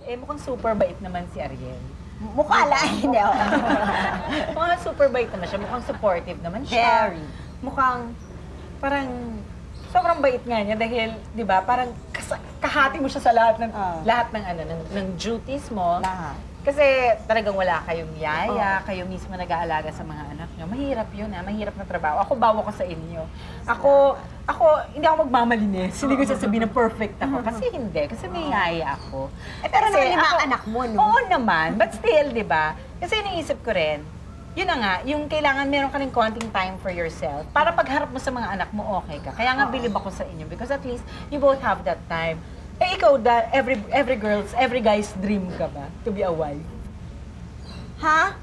Eh, mukhang super bait naman si Ariel. Mukha lang, hindi ako. Mukhang super bait naman siya. Mukhang supportive naman siya. Very. Mukhang parang sobrang bait nga niya dahil, di ba, parang kahati mo siya sa lahat ng ng duties mo. Lahat. Kasi talagang wala kayong yaya, kayo mismo nag-aalaga sa mga anak niyo. Mahirap yun, mahirap na trabaho. Ako, bawa ko sa inyo. Ako, hindi ako magmamalinis. Hindi ko sasabihin na perfect ako. Kasi hindi, kasi may yaya ako. Pero naman yung mga anak mo, no? Oo naman, but still, di ba? Kasi iniisip ko rin, yun na nga, yung kailangan meron ka rin konting time for yourself para pagharap mo sa mga anak mo, okay ka. Kaya nga bilib ako sa inyo because at least you both have that time. Eh, ikaw, every guy's dream ka ba? To be a wife? Ha?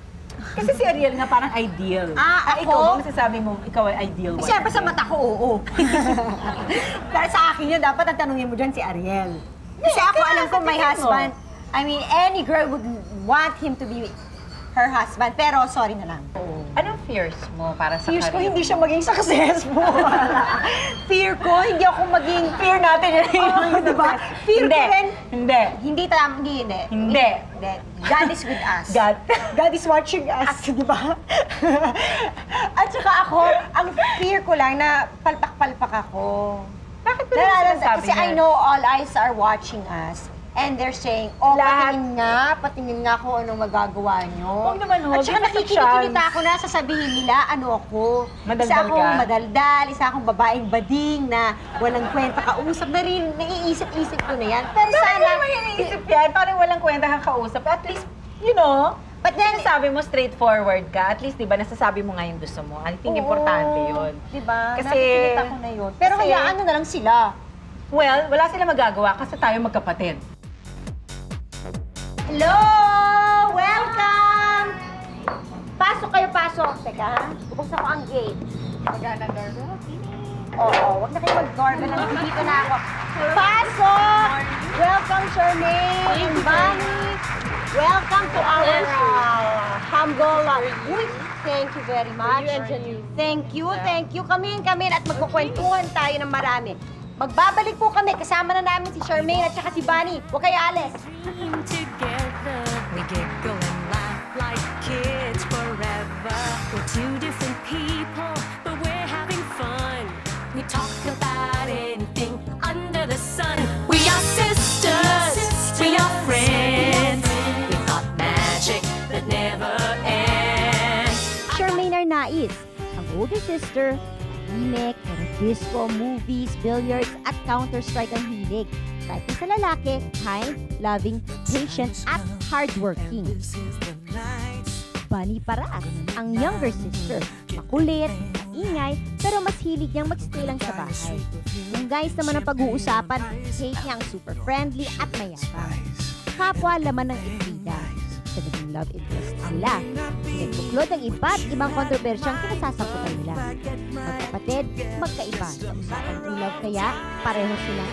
Kasi si Ariel nga parang ideal. Ako? Ikaw, masasabi mo, ikaw ay ideal wife? Siyempre sa mata ko, oo. Pero sa akin yun, dapat ang tanungin mo dyan si Ariel. Kasi ako alam ko my husband, I mean, any girl would want him to be her husband. Pero sorry na lang. Anong fears mo para sa Fears ko career hindi mo? siya maging successful. Fear ko hindi ako maging... Fear natin yun. Diba? Fear ko rin... Hindi. Hindi. Hindi. God is with us. God is watching us, di ba? At saka ako, ang fear ko lang na palpak-palpak ako. Bakit mo naman sinasabi Kasi I know all eyes are watching us. And they're saying, oh, patingin nga kung anong magagawa nyo. Huwag naman, At saka nakikinig-kinita ako na sasabihin nila, ano ako. Madaldal isa akong ka? madaldal, isa akong babaeng bading na walang kwenta kausap na rin, naiisip-isip ko na yan. Pero Bakit sana... mo naman iniisip yan? Parang walang kwenta kang kausap. At least, you know, But then, nasabi mo straightforward ka. At least, di ba, nasasabi mo nga yung gusto mo. I think importante yun. Di ba? Kasi, Nakikita ko na yun. Pero hayaan na lang sila. Well, wala sila magagawa kasi tayo magkapatid. Hello! Welcome! Pasok kayo, pasok. Teka, bubuksan ko ang gate. Magana doorbell? Oo, wag na kayo mag-doorbell. Nandito na ako. Pasok! Welcome, Charmaine and Bunny. Welcome to our humble... Uy, thank you very much. Thank you. Come in. At magkukwentuhan tayo ng marami. Magbabalik po kami. Kasama na namin si Charmaine at saka si Bunny. Huwag kayo alis. Together, we giggle and laugh like kids forever. We're two different people, but we're having fun. We talk about anything under the sun. We are sisters, we are friends. We got magic that never ends. Charmaine Arnaiz, ang older sister, Imek, disco, movies, billiards, at Counter-Strike ang hilig. Type sa lalaki, kind, loving, patient, at hardworking. Bunny Paras, ang younger sister, makulit, maingay, pero mas hilig niyang magstay lang sa bahay. Kung guys naman ang pag-uusapan, hate niyang super friendly at mayabang. Kapwa laman ng intriga. Sa naging love interest nila. Nagbuklod ang iba't ibang kontrobersyang kinasasakutan nila. Magkapatid, magkaiba. Sa usapang love kaya, pareho silang